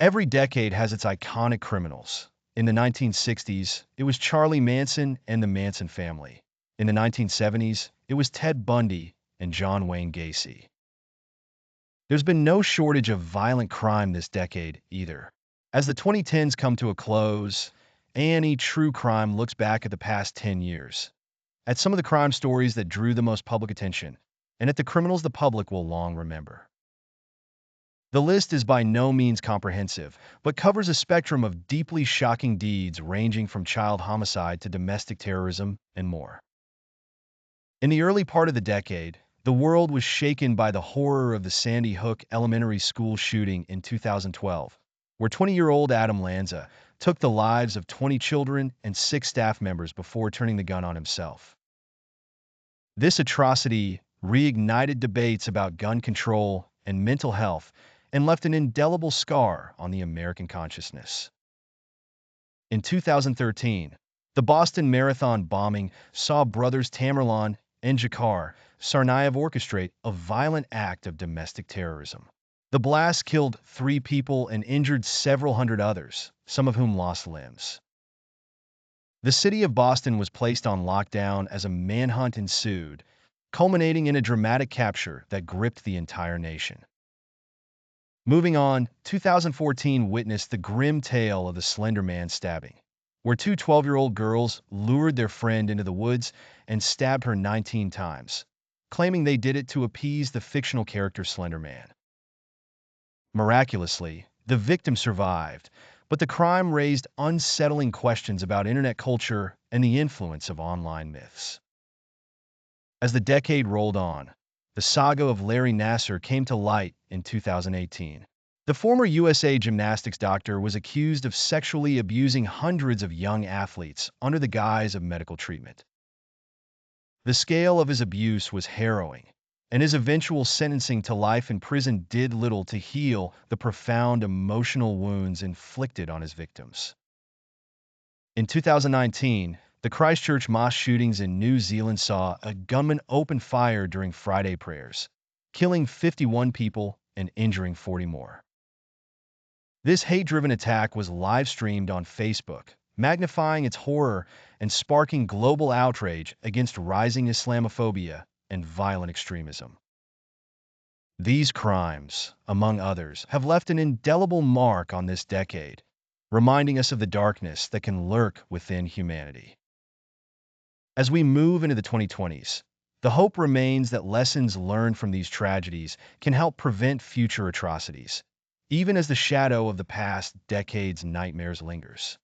Every decade has its iconic criminals. In the 1960s, it was Charlie Manson and the Manson family. In the 1970s, it was Ted Bundy and John Wayne Gacy. There's been no shortage of violent crime this decade, either. As the 2010s come to a close, A&E True Crime looks back at the past 10 years, at some of the crime stories that drew the most public attention, and at the criminals the public will long remember. The list is by no means comprehensive, but covers a spectrum of deeply shocking deeds ranging from child homicide to domestic terrorism and more. In the early part of the decade, the world was shaken by the horror of the Sandy Hook Elementary School shooting in 2012, where 20-year-old Adam Lanza took the lives of 20 children and 6 staff members before turning the gun on himself. This atrocity reignited debates about gun control and mental health and left an indelible scar on the American consciousness. In 2013, the Boston Marathon bombing saw brothers Tamerlan and Jakar Tsarnaev orchestrate a violent act of domestic terrorism. The blast killed 3 people and injured several hundred others, some of whom lost limbs. The city of Boston was placed on lockdown as a manhunt ensued, culminating in a dramatic capture that gripped the entire nation. Moving on, 2014 witnessed the grim tale of the Slender Man stabbing, where 2 12-year-old girls lured their friend into the woods and stabbed her 19 times, claiming they did it to appease the fictional character Slender Man. Miraculously, the victim survived, but the crime raised unsettling questions about internet culture and the influence of online myths. As the decade rolled on, the saga of Larry Nassar came to light in 2018. The former USA gymnastics doctor was accused of sexually abusing hundreds of young athletes under the guise of medical treatment. The scale of his abuse was harrowing, and his eventual sentencing to life in prison did little to heal the profound emotional wounds inflicted on his victims. In 2019, the Christchurch mosque shootings in New Zealand saw a gunman open fire during Friday prayers, killing 51 people and injuring 40 more. This hate-driven attack was live-streamed on Facebook, magnifying its horror and sparking global outrage against rising Islamophobia and violent extremism. These crimes, among others, have left an indelible mark on this decade, reminding us of the darkness that can lurk within humanity. As we move into the 2020s, the hope remains that lessons learned from these tragedies can help prevent future atrocities, even as the shadow of the past decade's nightmares lingers.